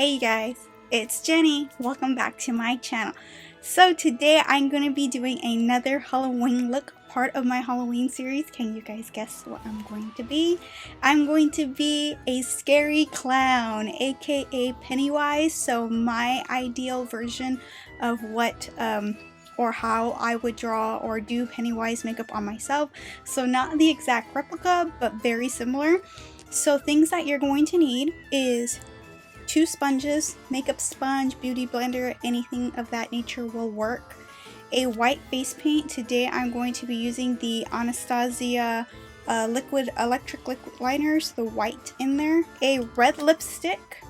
Hey guys, it's Jenny. Welcome back to my channel. So today I'm going to be doing another Halloween look, part of my Halloween series. Can you guys guess what I'm going to be? I'm going to be a scary clown, aka Pennywise. So my ideal version of what or how I would draw or do Pennywise makeup on myself. So not the exact replica, but very similar. So things that you're going to need is 2 sponges, makeup sponge, beauty blender, anything of that nature will work. A white face paint. Today I'm going to be using the Anastasia electric liquid liners, the white in there. A red lipstick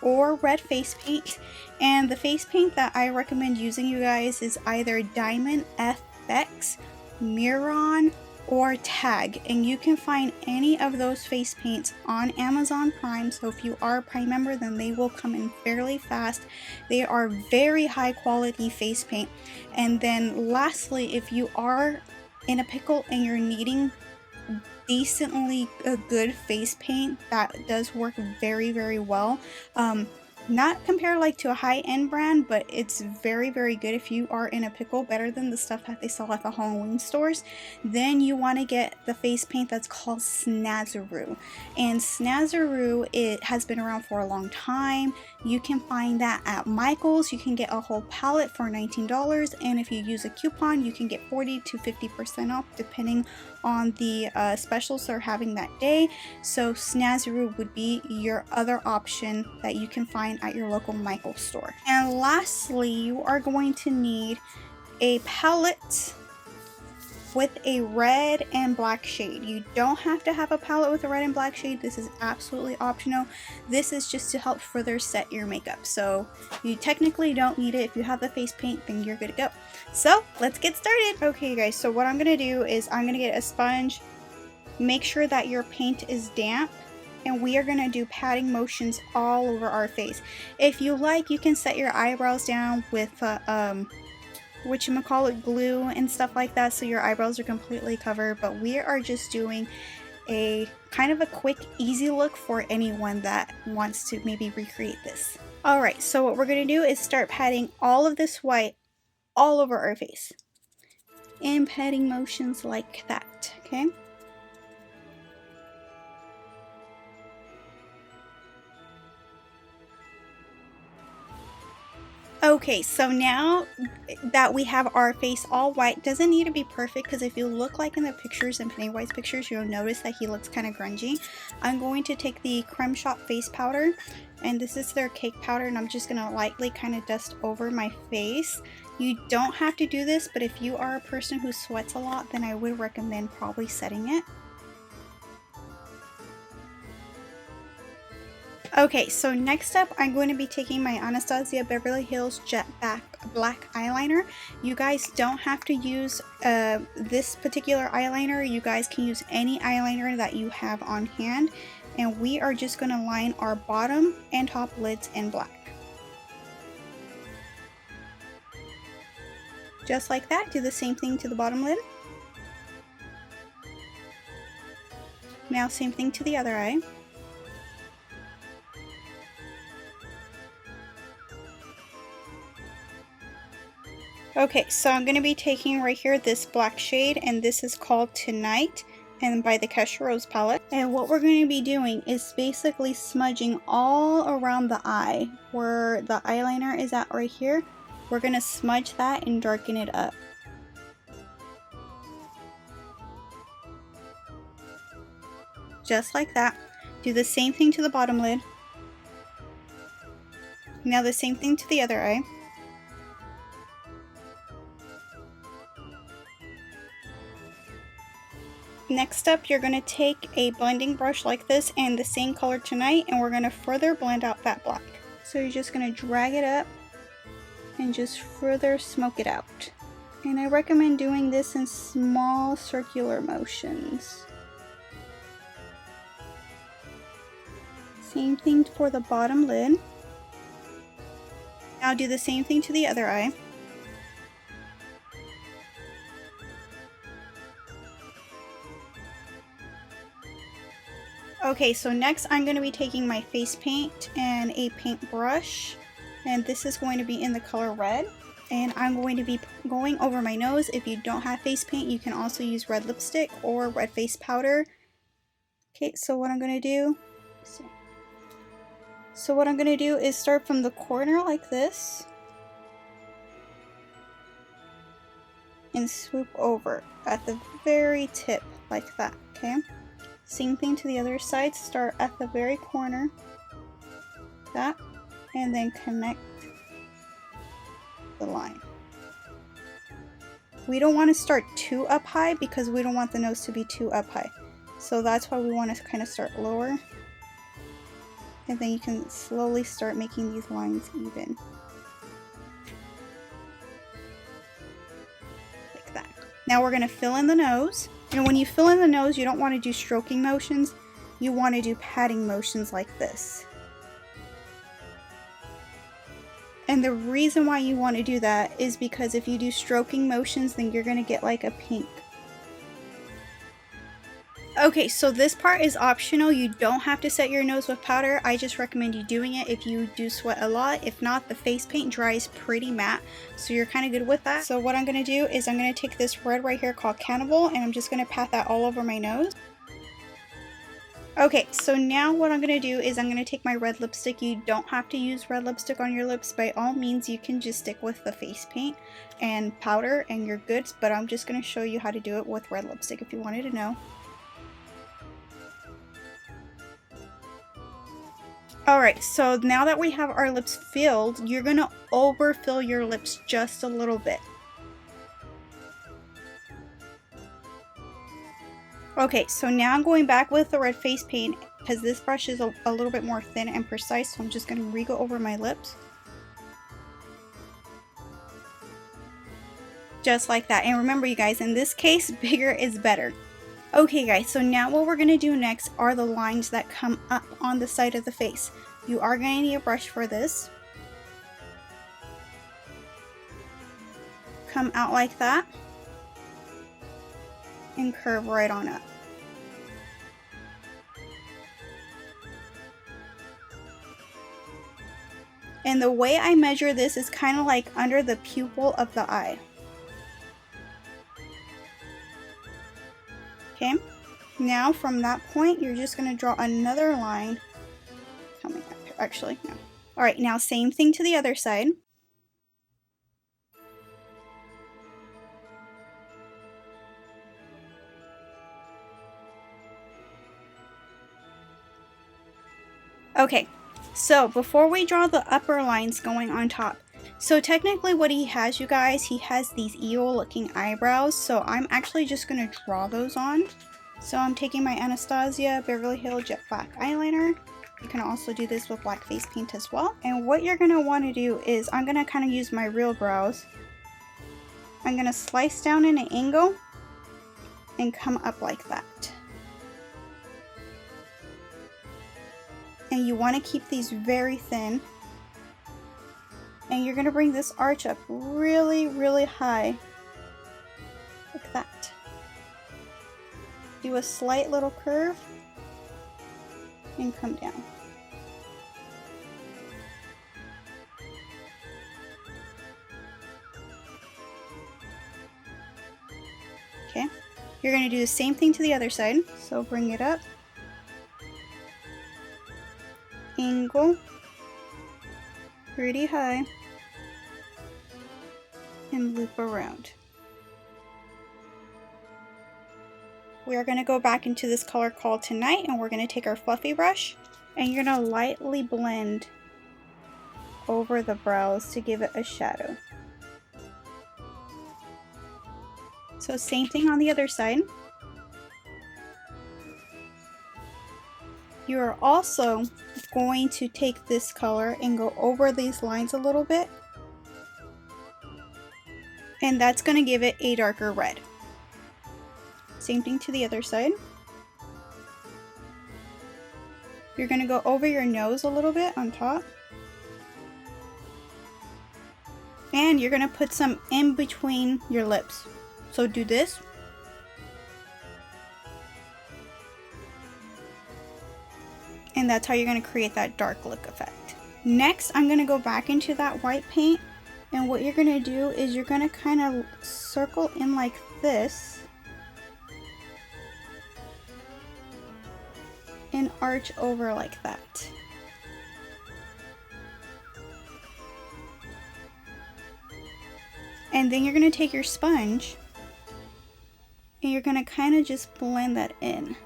or red face paint. And the face paint that I recommend using, you guys, is either Diamond FX, Miron, or Tag, and you can find any of those face paints on Amazon Prime. So if you are a Prime member, then they will come in fairly fast. They are very high quality face paint. And then lastly, if you are in a pickle and you're needing decently a good face paint, that does work very well. Not compared like to a high-end brand, but it's very good if you are in a pickle, better than the stuff that they sell at the Halloween stores. Then you want to get the face paint that's called Snazaroo. And Snazaroo, it has been around for a long time. You can find that at Michael's. You can get a whole palette for $19, and if you use a coupon you can get 40 to 50% off depending on the specials they're having that day. So Snazaroo would be your other option that you can find at your local Michael's store. And lastly, you are going to need a palette with a red and black shade. You don't have to have a palette with a red and black shade. This is absolutely optional. This is just to help further set your makeup. So you technically don't need it. If you have the face paint, then you're good to go. So let's get started. Okay guys, so what I'm gonna do is I'm gonna get a sponge. Make sure that your paint is damp, and we are gonna do patting motions all over our face. If you like, you can set your eyebrows down with whatchamacallit, glue and stuff like that, so your eyebrows are completely covered. But we are just doing a kind of a quick, easy look for anyone that wants to maybe recreate this. Alright, so what we're gonna do is start patting all of this white all over our face in patting motions like that. Okay. Okay, so now that we have our face all white, doesn't need to be perfect, because if you look like in the pictures, in Pennywise pictures, you'll notice that he looks kind of grungy. I'm going to take the Creme Shop face powder, and this is their cake powder, and I'm just going to lightly kind of dust over my face. You don't have to do this, but if you are a person who sweats a lot, then I would recommend probably setting it. Okay, so next up I'm going to be taking my Anastasia Beverly Hills Jet Black eyeliner. You guys don't have to use this particular eyeliner. You guys can use any eyeliner that you have on hand. And we are just going to line our bottom and top lids in black. Just like that. Do the same thing to the bottom lid. Now same thing to the other eye. Okay, so I'm going to be taking right here this black shade, and this is called Tonight, and by the Kesha Rose palette. And what we're going to be doing is basically smudging all around the eye, where the eyeliner is at right here. We're going to smudge that and darken it up. Just like that. Do the same thing to the bottom lid. Now the same thing to the other eye. Next up, you're going to take a blending brush like this and the same color Tonight, and we're going to further blend out that black. So you're just going to drag it up and just further smoke it out. And I recommend doing this in small circular motions. Same thing for the bottom lid. Now do the same thing to the other eye. Okay, so next I'm going to be taking my face paint and a paintbrush, and this is going to be in the color red, and I'm going to be going over my nose. If you don't have face paint, you can also use red lipstick or red face powder. Okay, so what I'm going to do, is start from the corner like this and swoop over at the very tip like that, okay? Same thing to the other side, start at the very corner, that, and then connect the line. We don't want to start too up high because we don't want the nose to be too up high. So that's why we want to kind of start lower. And then you can slowly start making these lines even. Like that. Now we're going to fill in the nose. And when you fill in the nose, you don't want to do stroking motions. You want to do patting motions like this. And the reason why you want to do that is because if you do stroking motions, then you're going to get like a pink. Okay, so this part is optional. You don't have to set your nose with powder. I just recommend you doing it if you do sweat a lot. If not, the face paint dries pretty matte, so you're kind of good with that. So what I'm going to do is I'm going to take this red right here called Cannibal, and I'm just going to pat that all over my nose. Okay, so now what I'm going to do is I'm going to take my red lipstick. You don't have to use red lipstick on your lips. By all means, you can just stick with the face paint and powder and you're good, but I'm just going to show you how to do it with red lipstick if you wanted to know. Alright, so now that we have our lips filled, you're going to overfill your lips just a little bit. Okay, so now I'm going back with the red face paint because this brush is a little bit more thin and precise, so I'm just going to re-go over my lips. Just like that. And remember you guys, in this case, bigger is better. Okay guys, so now what we're going to do next are the lines that come up on the side of the face. You are going to need a brush for this. Come out like that. And curve right on up. And the way I measure this is kind of like under the pupil of the eye. Okay, now from that point you're just going to draw another line coming up here. Actually, no. Alright, now same thing to the other side. Okay, so before we draw the upper lines going on top, so technically what he has, you guys, he has these evil looking eyebrows, so I'm actually just going to draw those on. So I'm taking my Anastasia Beverly Hills Jet Black eyeliner. You can also do this with black face paint as well. And what you're going to want to do is I'm going to kind of use my real brows. I'm going to slice down in an angle and come up like that. And you want to keep these very thin. And you're going to bring this arch up really, really high. Like that. Do a slight little curve. And come down. Okay. You're going to do the same thing to the other side. So bring it up. Angle pretty high and loop around. We are going to go back into this color called Tonight, and we're going to take our fluffy brush and you're going to lightly blend over the brows to give it a shadow. So same thing on the other side. You are also going to take this color and go over these lines a little bit. And that's going to give it a darker red. Same thing to the other side. You're going to go over your nose a little bit on top. And you're going to put some in between your lips. So do this. And that's how you're going to create that dark look effect. Next, I'm going to go back into that white paint. And what you're going to do is you're going to kind of circle in like this. And arch over like that. And then you're going to take your sponge and you're going to kind of just blend that in.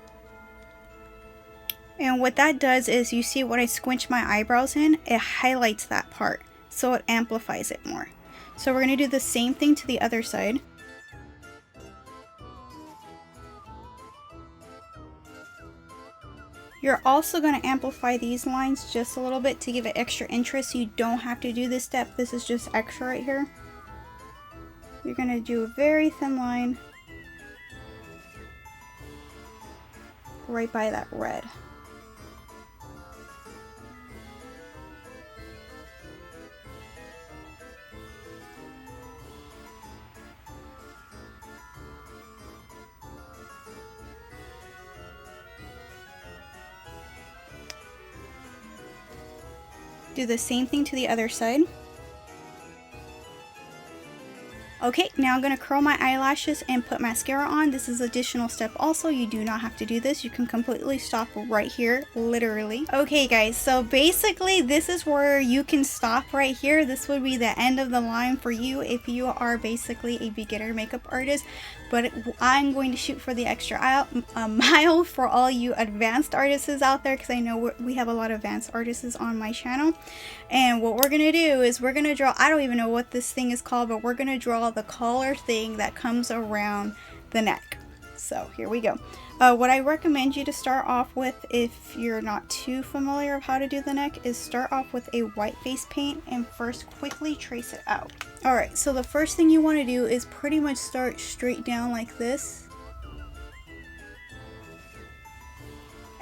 And what that does is, you see when I squinch my eyebrows in, it highlights that part, so it amplifies it more. So we're going to do the same thing to the other side. You're also going to amplify these lines just a little bit to give it extra interest. You don't have to do this step. This is just extra right here. You're going to do a very thin line right by that red. Do the same thing to the other side. Okay, now I'm going to curl my eyelashes and put mascara on. This is an additional step also. You do not have to do this. You can completely stop right here, literally. Okay guys, so basically this is where you can stop right here. This would be the end of the line for you if you are basically a beginner makeup artist. But I'm going to shoot for the extra mile for all you advanced artists out there, because I know we have a lot of advanced artists on my channel. And what we're going to do is we're going to draw, I don't even know what this thing is called, but we're going to draw the collar thing that comes around the neck. So here we go. What I recommend you to start off with, if you're not too familiar of how to do the neck, is start off with a white face paint and first quickly trace it out. Alright, so the first thing you want to do is pretty much start straight down like this.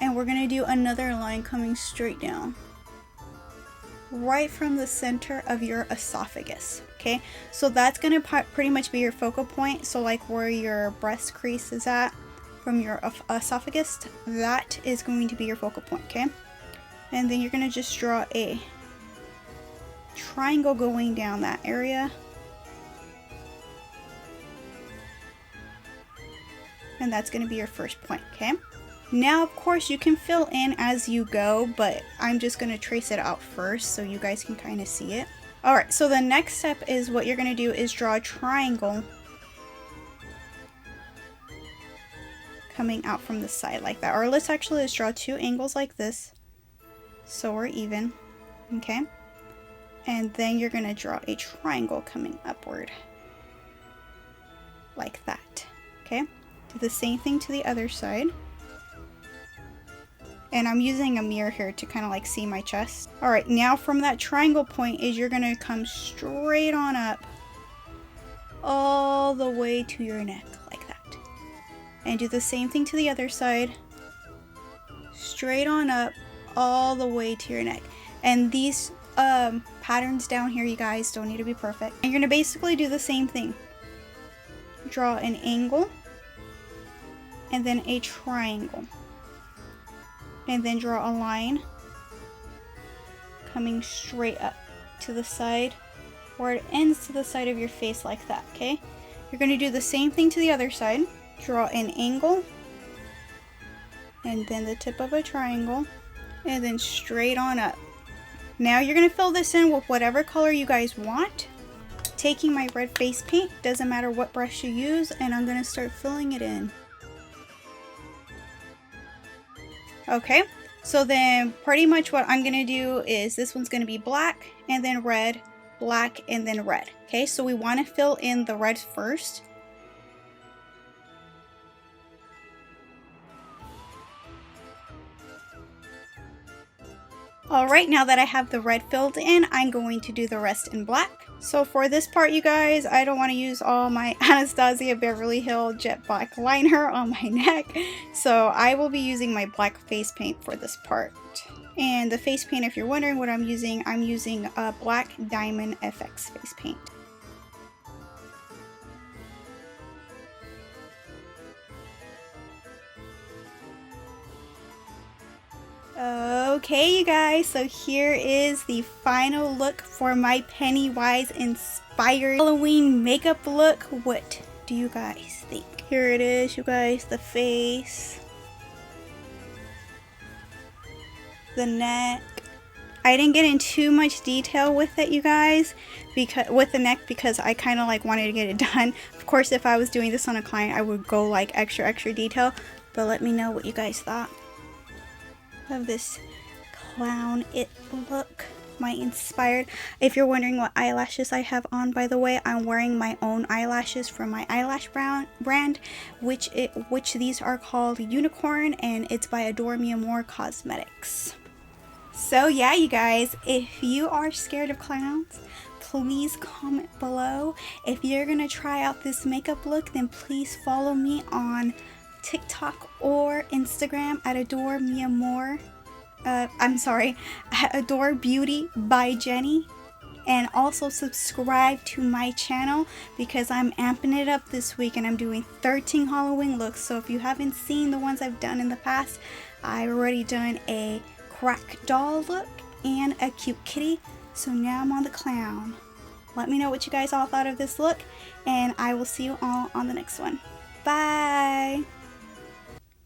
And we're going to do another line coming straight down, right from the center of your esophagus. Okay, so that's going to pretty much be your focal point. So like where your breast crease is at from your esophagus, that is going to be your focal point. Okay, and then you're going to just draw a triangle going down that area, and that's going to be your first point. Okay, now of course you can fill in as you go, but I'm just going to trace it out first so you guys can kind of see it. Alright, so the next step is what you're going to do is draw a triangle coming out from the side like that. Or let's draw two angles like this so we're even. Okay, and then you're going to draw a triangle coming upward like that. Okay, do the same thing to the other side. And I'm using a mirror here to kind of like see my chest. Alright, now from that triangle point is you're going to come straight on up all the way to your neck like that. And do the same thing to the other side. Straight on up all the way to your neck. And these patterns down here, you guys, don't need to be perfect. And you're going to basically do the same thing. Draw an angle and then a triangle. And then draw a line coming straight up to the side where it ends to the side of your face like that. Okay, you're going to do the same thing to the other side. Draw an angle and then the tip of a triangle and then straight on up. Now you're going to fill this in with whatever color you guys want. Taking my red face paint, doesn't matter what brush you use, and I'm going to start filling it in. Okay, so then pretty much what I'm going to do is this one's going to be black and then red, black and then red. Okay, so we want to fill in the red first. Alright, now that I have the red filled in, I'm going to do the rest in black. So for this part, you guys, I don't want to use all my Anastasia Beverly Hills Jet Black liner on my neck. So I will be using my black face paint for this part. And the face paint, if you're wondering what I'm using a Black Diamond FX face paint. Okay, you guys, so here is the final look for my Pennywise inspired Halloween makeup look. What do you guys think? Here it is, you guys, the face, the neck. I didn't get in too much detail with it, you guys, because with the neck, because I kind of like wanted to get it done. Of course, if I was doing this on a client, I would go like extra detail, but let me know what you guys thought of this clown it look, my inspired. If you're wondering what eyelashes I have on, by the way, I'm wearing my own eyelashes from my eyelash brand, which these are called Unicorn, and it's by Adore Me More Cosmetics. So yeah, you guys, if you are scared of clowns, please comment below. If you're gonna try out this makeup look, then please follow me on TikTok or Instagram at Adore Me More. At Adore Beauty by Jenny. And also subscribe to my channel because I'm amping it up this week and I'm doing 13 Halloween looks. So if you haven't seen the ones I've done in the past, I've already done a crack doll look and a cute kitty. So now I'm on the clown. Let me know what you guys all thought of this look, and I will see you all on the next one. Bye!